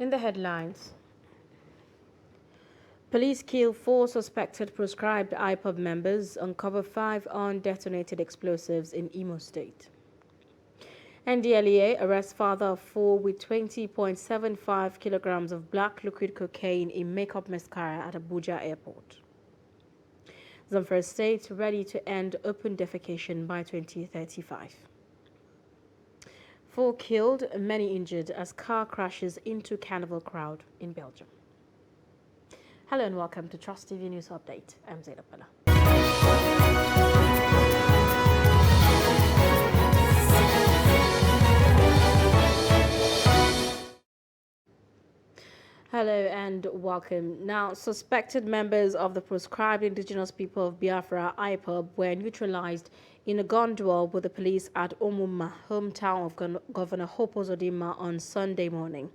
In the headlines, police kill 4 suspected proscribed IPOB members, uncover 5 undetonated explosives in Imo State. NDLEA arrests father of 4 with 20.75 kilograms of black liquid cocaine in makeup mascara at Abuja Airport. Zamfara State ready to end open defecation by 2035. 4 killed, many injured as car crashes into carnival crowd in Belgium. Hello and welcome to Trust TV News Update. I'm Zainab Bala. Hello and welcome. Now, suspected members of the proscribed indigenous people of Biafra, IPOB, were neutralized in a gun duel with the police at Omuma, hometown of Governor Hope Uzodinma, on Sunday morning.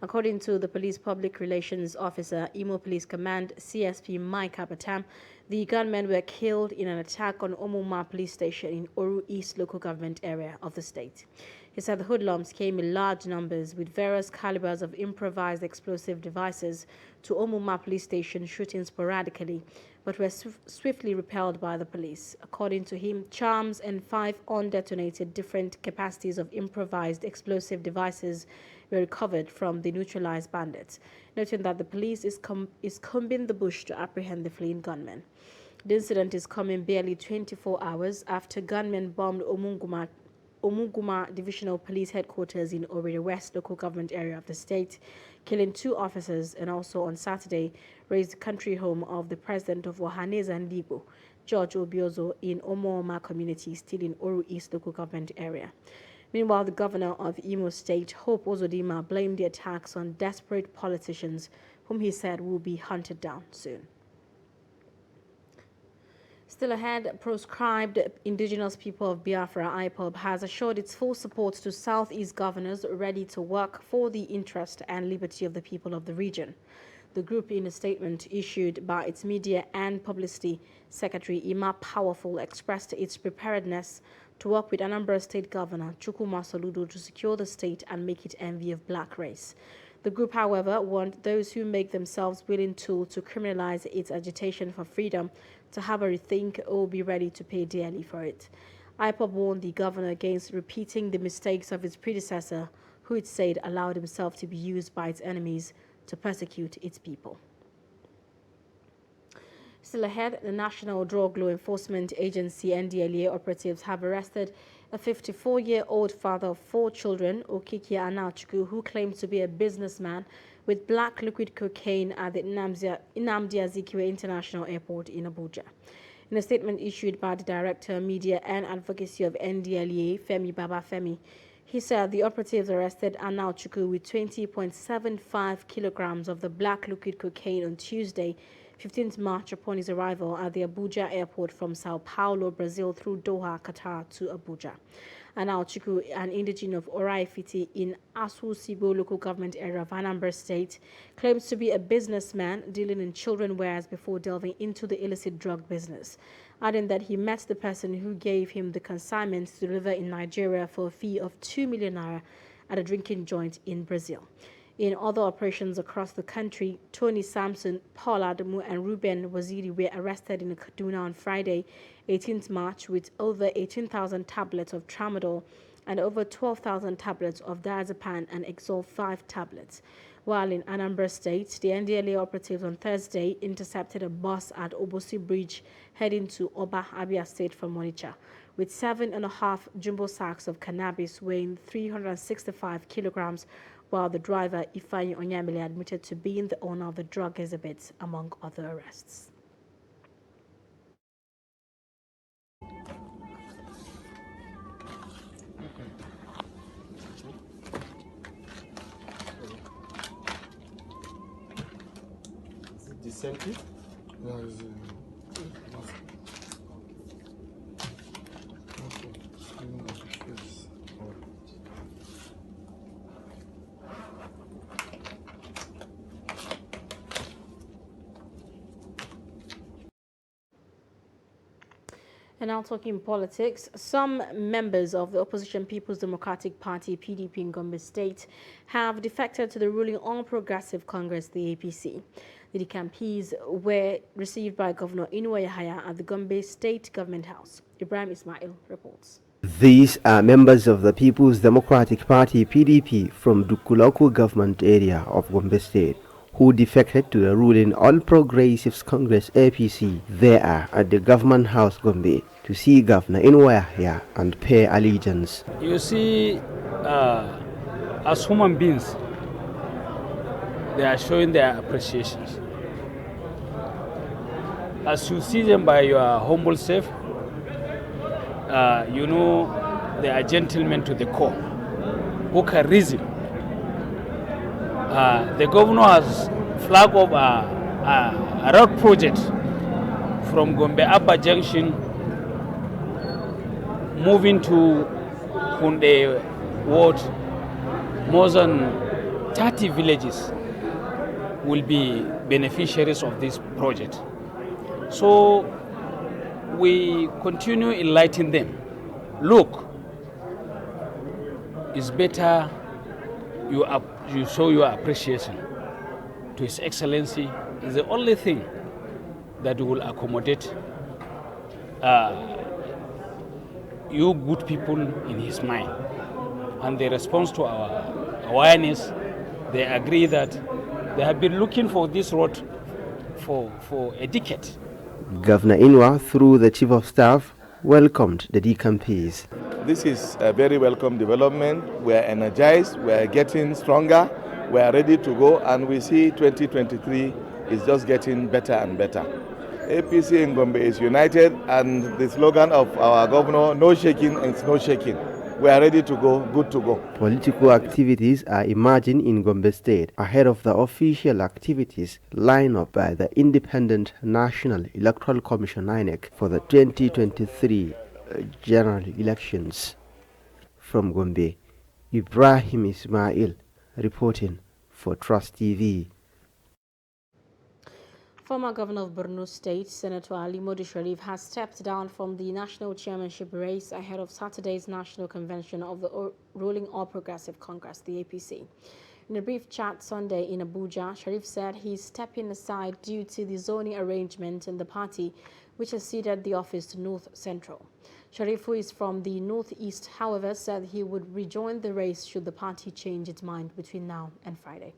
According to the police public relations officer, Imo Police Command CSP Mike Abatam, the gunmen were killed in an attack on Omuma Police Station in Oru East local government area of the state. He said the hoodlums came in large numbers with various calibers of improvised explosive devices to Omuma Police Station, shooting sporadically, but were swiftly repelled by the police. According to him, charms and 5 undetonated different capacities of improvised explosive devices were recovered from the neutralized bandits, noting that the police is combing the bush to apprehend the fleeing gunmen. The incident is coming barely 24 hours after gunmen bombed Omuguma Divisional Police Headquarters in Owerri West local government area of the state, killing 2 officers, and also on Saturday razed the country home of the president of Ohaneze Ndigbo, George Obiozo, in Omooma community, still in Oru East local government area. Meanwhile, the governor of Imo State, Hope Uzodinma, blamed the attacks on desperate politicians, whom he said will be hunted down soon. Still ahead, proscribed indigenous people of Biafra, IPOB, has assured its full support to Southeast governors ready to work for the interest and liberty of the people of the region. The group, in a statement issued by its media and publicity secretary, Ima Powerful, expressed its preparedness to work with Anambra State Governor Chukwuma Soludo to secure the state and make it envy of black race. The group, however, warned those who make themselves willing tool to criminalize its agitation for freedom to have a rethink or be ready to pay dearly for it. IPOB warned the governor against repeating the mistakes of its predecessor, who it said allowed himself to be used by its enemies to persecute its people. Still ahead, the National Drug Law Enforcement Agency NDLEA operatives have arrested a 54-year-old father of 4 children, Okiki Anachukwu, who claims to be a businessman with black liquid cocaine at the Nnamdi Azikiwe International Airport in Abuja. In a statement issued by the Director, Media and Advocacy of NDLEA, Femi Babafemi, he said the operatives arrested Anachukwu with 20.75 kilograms of the black liquid cocaine on Tuesday, 15th March, upon his arrival at the Abuja airport from Sao Paulo, Brazil, through Doha, Qatar, to Abuja. Anachukwu, an indigene of Oraifiti in Asu-Sibo local government area of Anambra State, claims to be a businessman dealing in children wares before delving into the illicit drug business, adding that he met the person who gave him the consignment to deliver in Nigeria for a fee of 2 million naira at a drinking joint in Brazil. In other operations across the country, Tony Sampson, Paul Adamu, and Ruben Waziri were arrested in Kaduna on Friday, 18th March, with over 18,000 tablets of tramadol and over 12,000 tablets of diazepam and Exol 5 tablets. While in Anambra State, the NDLEA operatives on Thursday intercepted a bus at Obosi Bridge heading to Oba, Abia State from Onitsha, with 7.5 jumbo sacks of cannabis weighing 365 kilograms, while the driver, Ifeanyi Onyamile, admitted to being the owner of the drug exhibits, among other arrests. Is it dissenting? No, it's And now talking politics, some members of the opposition People's Democratic Party, PDP in Gombe State, have defected to the ruling All Progressive Congress, the APC. The decampees were received by Governor Inuwa Yahaya at the Gombe State Government House. Ibrahim Ismail reports. These are members of the People's Democratic Party, PDP, from Duku local government area of Gombe State, who defected to the ruling All Progressives Congress, APC. They are at the Government House, Gombe, to see Governor Inuwa Yahaya and pay allegiance. You see, as human beings, they are showing their appreciations. As you see them by your humble self, you know they are gentlemen to the core, who can reason. The governor has flagged up a road project from Gombe Upper Junction moving to Hunde Ward. More than 30 villages will be beneficiaries of this project. So we continue enlightening them. Look, it's better you show your appreciation to His Excellency. It's the only thing that will accommodate you good people in his mind. And the response to our awareness, they agree that they have been looking for this road for a decade. Governor Inuwa, through the Chief of Staff, welcomed the decampees. This is a very welcome development. We are energized, we are getting stronger, we are ready to go, and we see 2023 is just getting better and better. APC in Gombe is united, and the slogan of our governor, no shaking and no shaking. We are ready to go, good to go. Political activities are emerging in Gombe State ahead of the official activities lined up by the Independent National Electoral Commission (INEC) for the 2023 general elections. From Gombe, Ibrahim Ismail reporting for Trust TV. Former Governor of Borno State, Senator Ali Modu Sharif, has stepped down from the national chairmanship race ahead of Saturday's national convention of the ruling All Progressive Congress, the APC. In a brief chat Sunday in Abuja, Sharif said he's stepping aside due to the zoning arrangement in the party, which has ceded the office to North Central. Sharif, who is from the Northeast, however, said he would rejoin the race should the party change its mind between now and Friday.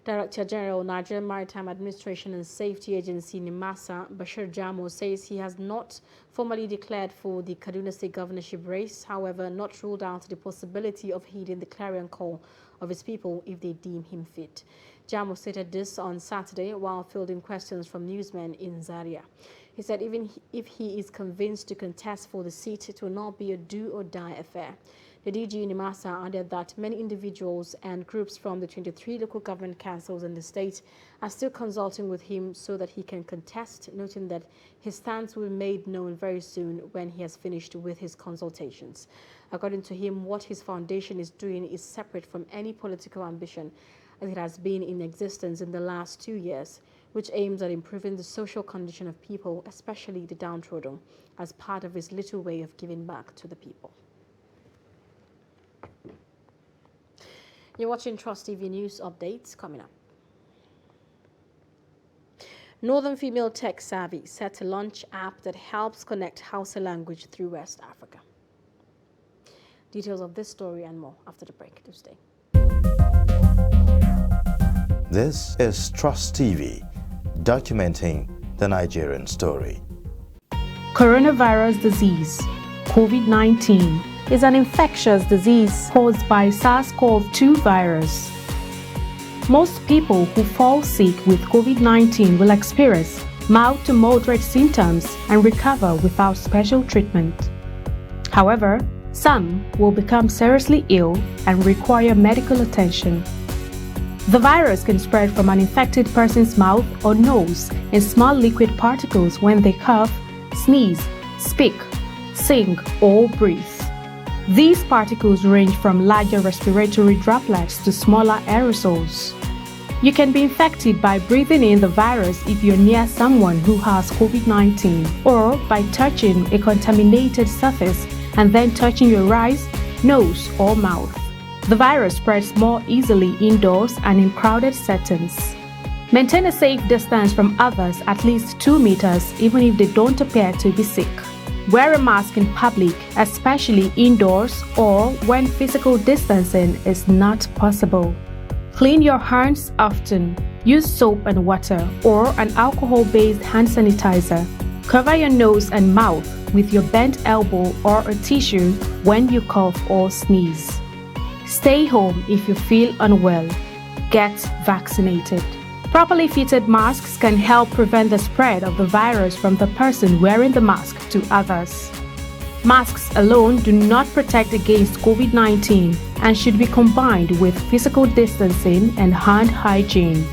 Director General, Nigerian Maritime Administration and Safety Agency, NIMASA, Bashir Jamo, says he has not formally declared for the Kaduna State governorship race, however, not ruled out the possibility of heeding the clarion call of his people if they deem him fit. Jamo stated this on Saturday while fielding questions from newsmen in Zaria. He said even if he is convinced to contest for the seat, it will not be a do-or-die affair. The DG in NIMASA added that many individuals and groups from the 23 local government councils in the state are still consulting with him so that he can contest, noting that his stance will be made known very soon when he has finished with his consultations. According to him, what his foundation is doing is separate from any political ambition, as it has been in existence in the last 2 years, which aims at improving the social condition of people, especially the downtrodden, as part of his little way of giving back to the people. You're watching Trust TV News Updates. Coming up. Northern Female Tech Savvy set to launch app that helps connect Hausa language through West Africa. Details of this story and more after the break. Do stay. This is Trust TV, documenting the Nigerian story. Coronavirus disease, COVID-19, is an infectious disease caused by SARS-CoV-2 virus. Most people who fall sick with COVID-19 will experience mild to moderate symptoms and recover without special treatment. However, some will become seriously ill and require medical attention. The virus can spread from an infected person's mouth or nose in small liquid particles when they cough, sneeze, speak, sing, or breathe. These particles range from larger respiratory droplets to smaller aerosols. You can be infected by breathing in the virus if you're near someone who has COVID-19 or by touching a contaminated surface and then touching your eyes, nose, or mouth. The virus spreads more easily indoors and in crowded settings. Maintain a safe distance from others at least 2 meters even if they don't appear to be sick. Wear a mask in public, especially indoors or when physical distancing is not possible. Clean your hands often. Use soap and water or an alcohol-based hand sanitizer. Cover your nose and mouth with your bent elbow or a tissue when you cough or sneeze. Stay home if you feel unwell. Get vaccinated. Properly fitted masks can help prevent the spread of the virus from the person wearing the mask to others. Masks alone do not protect against COVID-19 and should be combined with physical distancing and hand hygiene.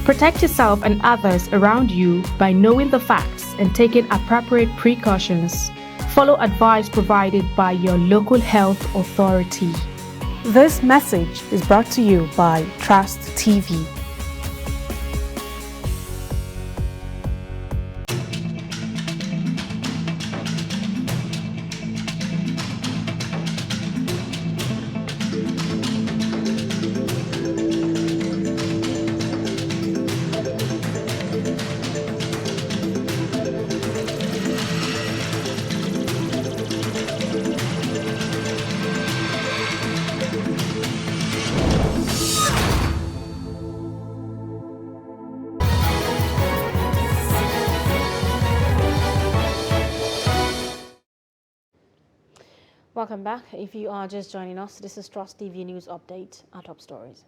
Protect yourself and others around you by knowing the facts and taking appropriate precautions. Follow advice provided by your local health authority. This message is brought to you by Trust TV. Welcome back. If you are just joining us, this is Trust TV News Update. Our top stories.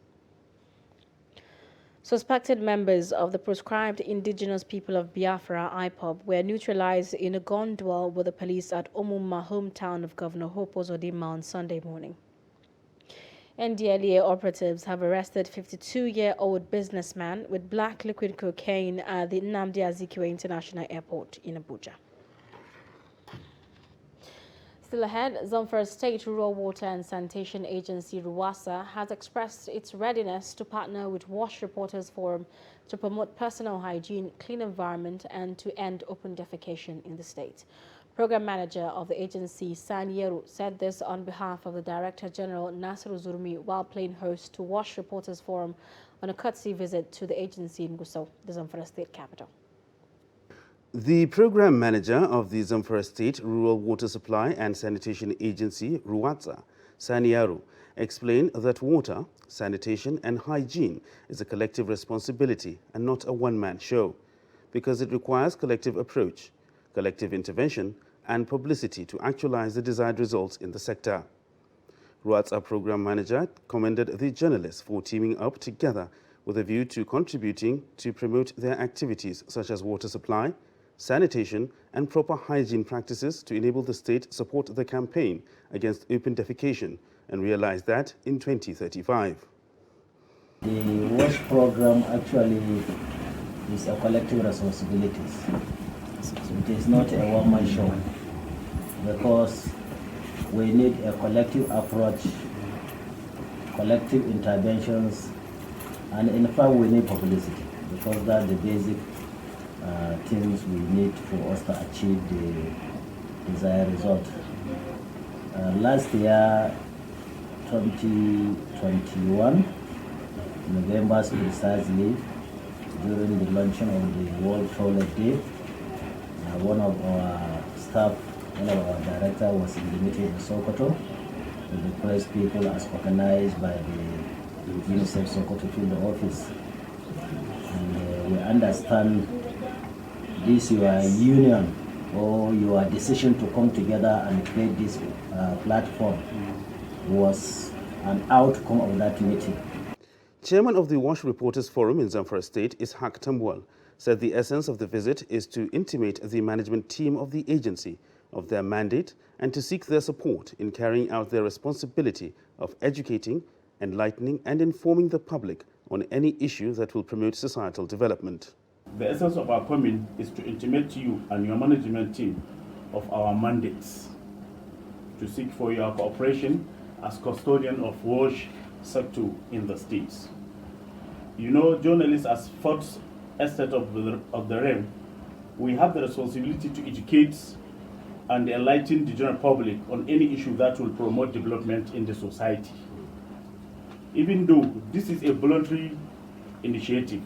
Suspected members of the proscribed indigenous people of Biafra, IPOB, were neutralized in a gun duel with the police at Omuma, hometown of Governor Hope Uzodimma, on Sunday morning. NDLEA operatives have arrested 52-year-old businessman with black liquid cocaine at the Nnamdi Azikiwe International Airport in Abuja. Still ahead, Zamfara State Rural Water and Sanitation Agency, RUWASA, has expressed its readiness to partner with WASH Reporters Forum to promote personal hygiene, clean environment, and to end open defecation in the state. Program Manager of the agency, Sani Yeru, said this on behalf of the Director General, Nasiru Zurmi, while playing host to WASH Reporters Forum on a courtesy visit to the agency in Gusau, the Zamfara State capital. The program manager of the Zamfara State Rural Water Supply and Sanitation Agency, RUWASA, Sani Yeru, explained that water, sanitation and hygiene is a collective responsibility and not a one-man show, because it requires collective approach, collective intervention and publicity to actualize the desired results in the sector. RUWASA program manager commended the journalists for teaming up together with a view to contributing to promote their activities such as water supply, sanitation and proper hygiene practices to enable the state support the campaign against open defecation and realize that in 2035. The WASH program actually is a collective responsibility. So it is not a one-man show because we need a collective approach, collective interventions, and in fact we need publicity because that's the basic things we need for us to achieve the desired result. Last year, 2021, November precisely, during the launching of the World Toilet Day, one of our staff, one of our directors was in the meeting in Sokoto with the press people as organized by the UNICEF Sokoto field office. And we understand this your union or your decision to come together and create this platform was an outcome of that meeting. Chairman of the WASH Reporters Forum in Zamfara State, Ishaq Tambuwal, said the essence of the visit is to intimate the management team of the agency of their mandate and to seek their support in carrying out their responsibility of educating, enlightening and informing the public on any issue that will promote societal development. The essence of our coming is to intimate you and your management team of our mandates, to seek for your cooperation as custodian of WASH sector in the states. You know, journalists as fourth estate of the realm, we have the responsibility to educate and enlighten the general public on any issue that will promote development in the society. Even though this is a voluntary initiative,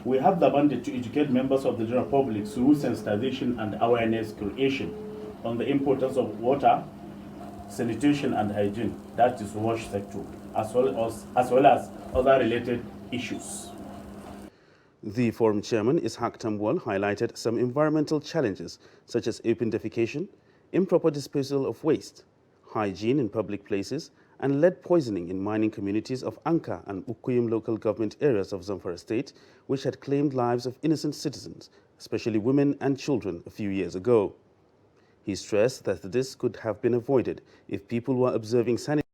we have the mandate to educate members of the general public through sensitization and awareness creation on the importance of water, sanitation and hygiene, that is wash sector, as well as other related issues. The forum chairman, Ishaq Tambwal, highlighted some environmental challenges such as open defecation, improper disposal of waste, hygiene in public places, and lead poisoning in mining communities of Anka and Ukuyum local government areas of Zamfara state, which had claimed lives of innocent citizens, especially women and children, a few years ago. He stressed that this could have been avoided if people were observing sanitary.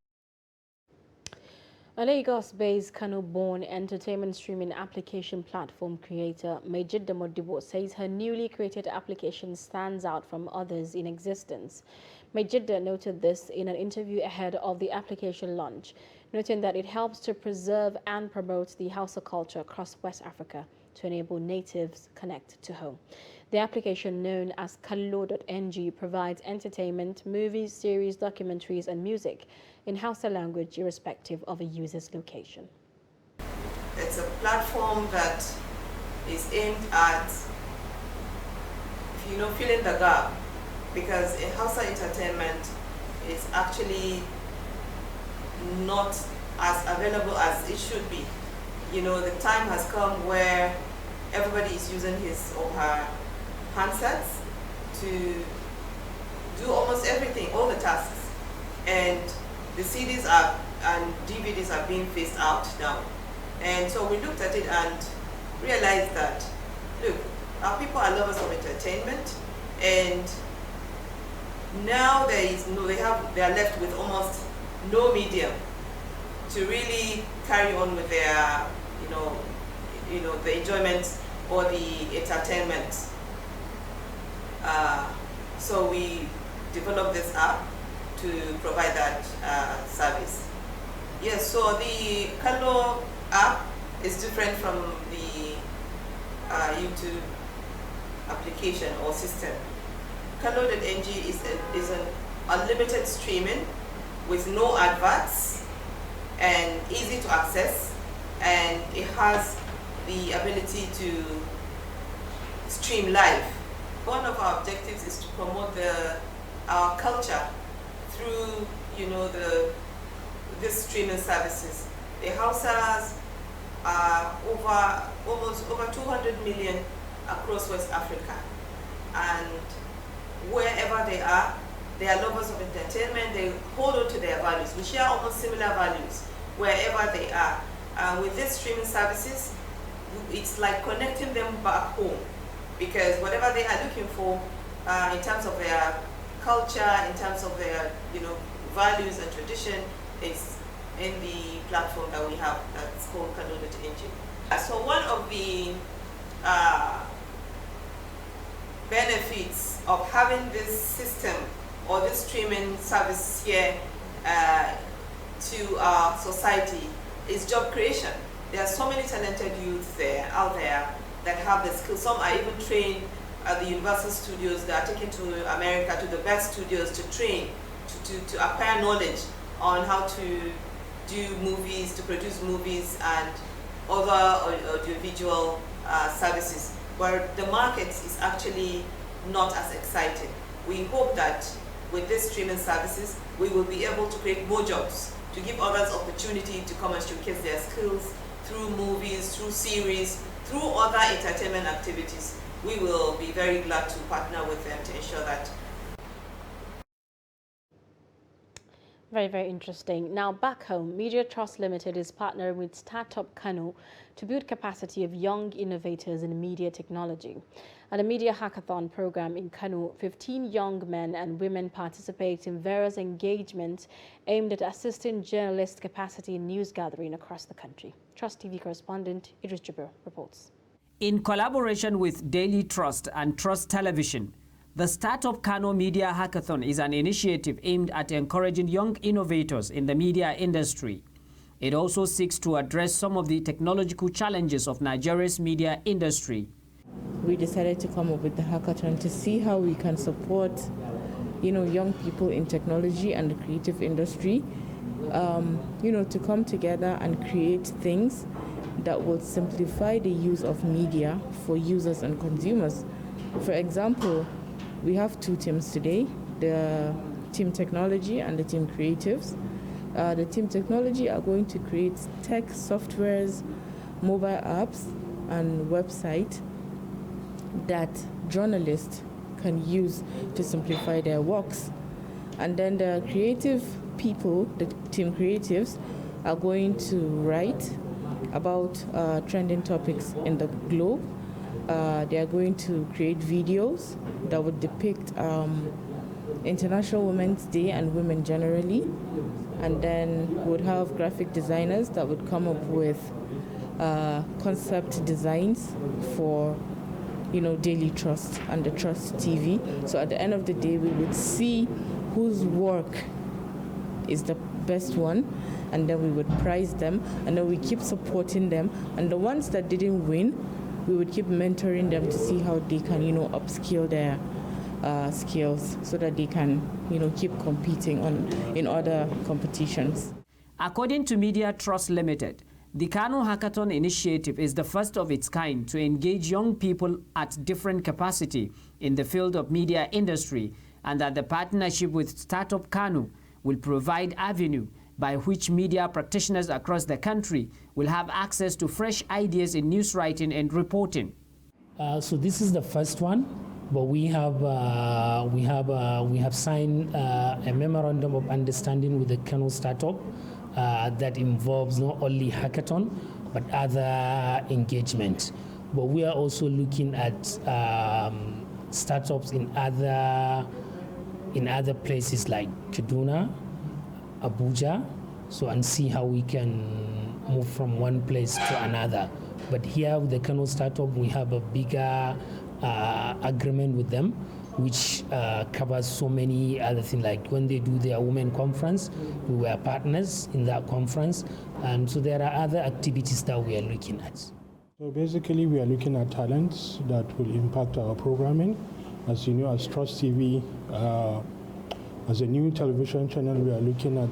A Lagos-based Kano-born entertainment streaming application platform creator, Majida Modibo, says her newly created application stands out from others in existence. Majida noted this in an interview ahead of the application launch, noting that it helps to preserve and promote the Hausa culture across West Africa to enable natives connect to home. The application, known as Kallo.ng, provides entertainment, movies, series, documentaries, and music in Hausa language, irrespective of a user's location. It's a platform that is aimed at, filling the gap, because in Hausa entertainment is actually not as available as it should be. The time has come where everybody is using his or her handsets to do almost everything, all the tasks, and the CDs and DVDs are being phased out now. And so we looked at it and realized that, look, our people are lovers of entertainment, and now they are left with almost no medium to really carry on with their, the enjoyment or the entertainment. So we developed this app to provide that service. Yes, so the Kallo app is different from the YouTube application or system. Kallo.ng is an unlimited streaming with no adverts and easy to access, and it has the ability to stream live. One of our objectives is to promote our culture through, these streaming services. The Hausas are almost over 200 million across West Africa, and wherever they are lovers of entertainment. They hold on to their values. We share almost similar values wherever they are. With these streaming services, it's like connecting them back home, because whatever they are looking for in terms of their culture, in terms of their values and tradition, is in the platform that we have that's called Kallo.ng. So one of the benefits of having this system or this streaming service here to our society is job creation. There are so many talented youth out there that have the skills. Some are even trained at the Universal Studios. They are taken to America, to the best studios, to train, to acquire knowledge on how to do movies, to produce movies and other audiovisual services, where the market is actually not as exciting. We hope that with these streaming services, we will be able to create more jobs, to give others opportunity to come and showcase their skills through movies, through series, through other entertainment activities. We will be very glad to partner with them to ensure that. Very, very interesting. Now back home, Media Trust Limited is partnering with Startup Kano to build capacity of young innovators in media technology. At a media hackathon program in Kano, 15 young men and women participate in various engagements aimed at assisting journalist capacity in news gathering across the country. Trust TV correspondent Idris Jabir reports. In collaboration with Daily Trust and Trust Television, the Startup Kano Media Hackathon is an initiative aimed at encouraging young innovators in the media industry. It also seeks to address some of the technological challenges of Nigeria's media industry. We decided to come up with the hackathon to see how we can support, young people in technology and the creative industry, to come together and create things that will simplify the use of media for users and consumers. For example, we have two teams today, the Team Technology and the Team Creatives. The Team Technology are going to create tech softwares, mobile apps, and websites that journalists can use to simplify their works. And then the creative people, the Team Creatives, are going to write about trending topics in the globe. They are going to create videos that would depict International Women's Day and women generally. And then we would have graphic designers that would come up with concept designs for Daily Trust and the Trust TV. So at the end of the day, we would see whose work is the best one, and then we would prize them, and then we keep supporting them. And the ones that didn't win, we would keep mentoring them to see how they can, upskill their skills so that they can, keep competing in other competitions. According to Media Trust Limited, the Kano Hackathon initiative is the first of its kind to engage young people at different capacity in the field of media industry, and that the partnership with Startup Kano will provide avenue by which media practitioners across the country will have access to fresh ideas in news writing and reporting. So this is the first one, but we have signed a memorandum of understanding with the Kano Startup that involves not only hackathon but other engagement. But we are also looking at startups in other places like Kaduna, Abuja, and see how we can move from one place to another. But here with the Kano Startup, we have a bigger agreement with them, which covers so many other things. Like when they do their women conference, we were partners in that conference, and so there are other activities that we are looking at. So basically, we are looking at talents that will impact our programming. As you know, as Trust TV, as a new television channel, we are looking at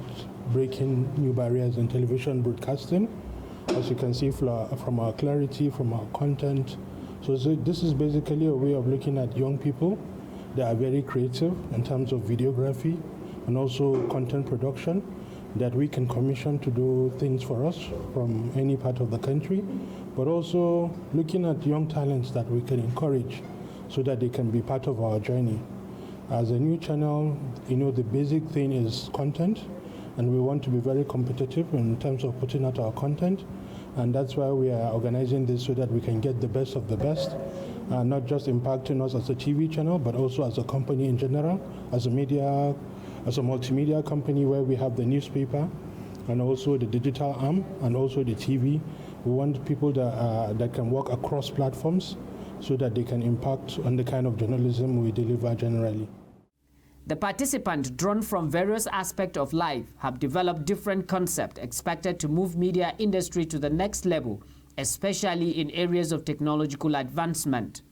breaking new barriers in television broadcasting. As you can see from our clarity, from our content. So this is basically a way of looking at young people. They are very creative in terms of videography and also content production that we can commission to do things for us from any part of the country, but also looking at young talents that we can encourage so that they can be part of our journey. As a new channel, the basic thing is content, and we want to be very competitive in terms of putting out our content, and that's why we are organizing this so that we can get the best of the best, not just impacting us as a TV channel, but also as a company in general, as a multimedia company where we have the newspaper and also the digital arm and also the TV. We want people that can work across platforms so that they can impact on the kind of journalism we deliver generally. The participants, drawn from various aspects of life, have developed different concepts expected to move media industry to the next level, especially in areas of technological advancement.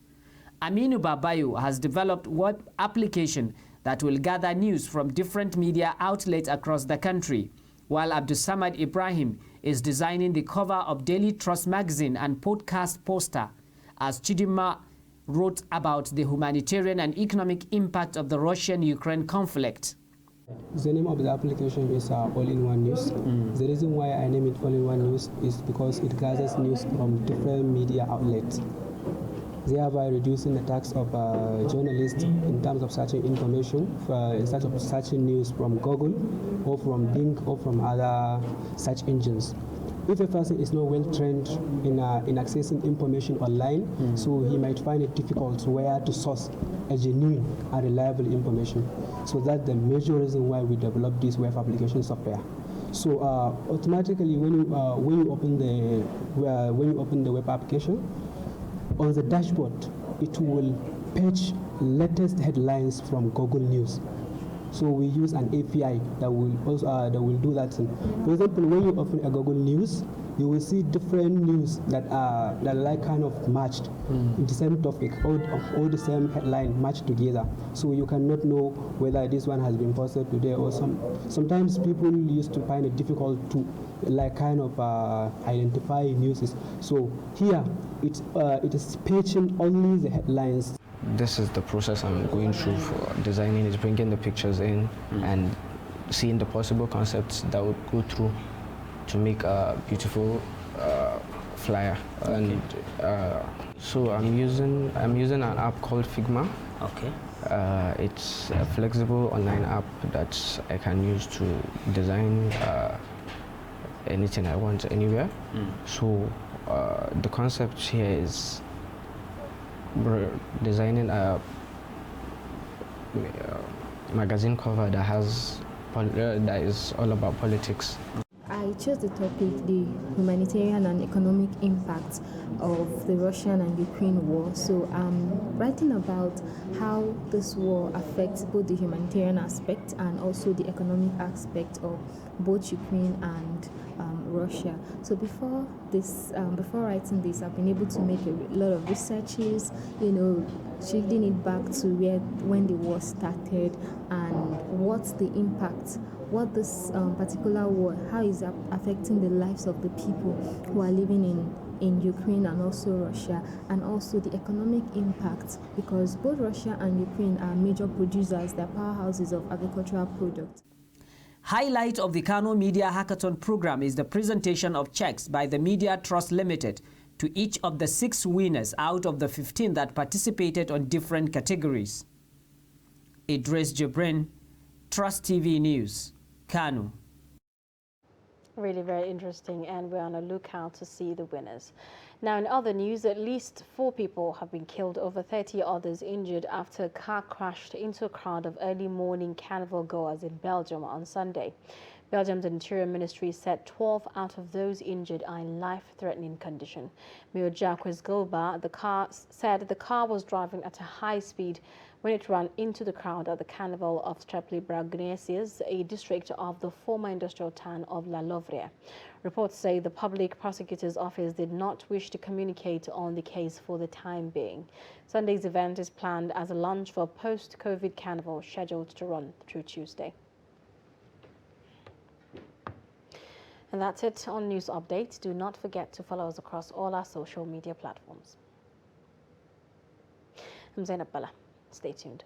Aminu Babayo has developed web application that will gather news from different media outlets across the country, while Abdulsamad Ibrahim is designing the cover of Daily Trust magazine and podcast poster, as Chidima wrote about the humanitarian and economic impact of the Russian-Ukraine conflict. The name of the application is All-in-One News. The reason why I name it All-in-One News is because it gathers news from different media outlets, thereby reducing the task of journalists in terms of searching information, instead of searching news from Google or from Bing or from other search engines. If a person is not well trained in accessing information online, so he might find it difficult where to source a genuine and reliable information. So that's the major reason why we developed this web application software. So automatically, when you open the web application, on the dashboard, it will fetch latest headlines from Google News. So we use an API that will also that will do that thing. For example, when you open a Google News, you will see different news that are like kind of matched in the same topic, all the same headline matched together. So you cannot know whether this one has been posted today or sometimes people used to find it difficult to like kind of identify news. So here it is patching only the headlines. This is the process I'm going through for designing, is bringing the pictures in and seeing the possible concepts that would go through to make a beautiful flyer. Okay. And so I'm using an app called Figma. Okay. It's a flexible online app that I can use to design anything I want anywhere. So the concept here is designing a magazine cover that has that is all about politics. I chose the topic, the humanitarian and economic impact of the Russian and Ukraine war. So I'm writing about how this war affects both the humanitarian aspect and also the economic aspect of both Ukraine and Russia. So before writing this, I've been able to make a lot of researches, shifting it back to when the war started and what's the impact, what this particular war, how is that affecting the lives of the people who are living in Ukraine and also Russia, and also the economic impact, because both Russia and Ukraine are major producers, they're powerhouses of agricultural products. Highlight of the Kano Media Hackathon program is the presentation of checks by the Media Trust Limited to each of the 6 winners out of the 15 that participated on different categories. Idris Jibrin, Trust TV News, Kano. Really very interesting, and we're on a lookout to see the winners. Now, in other news, at least 4 people have been killed, over 30 others injured after a car crashed into a crowd of early morning carnival goers in Belgium on Sunday. Belgium's Interior Ministry said 12 out of those injured are in life-threatening condition. Mayor Jacques Golba said the car was driving at a high speed when it ran into the crowd at the Carnival of Streply-Bragnesius, a district of the former industrial town of La Louvre. Reports say the public prosecutor's office did not wish to communicate on the case for the time being. Sunday's event is planned as a launch for a post-COVID carnival scheduled to run through Tuesday. And that's it on News Update. Do not forget to follow us across all our social media platforms. I'm Zainab Bala. Stay tuned.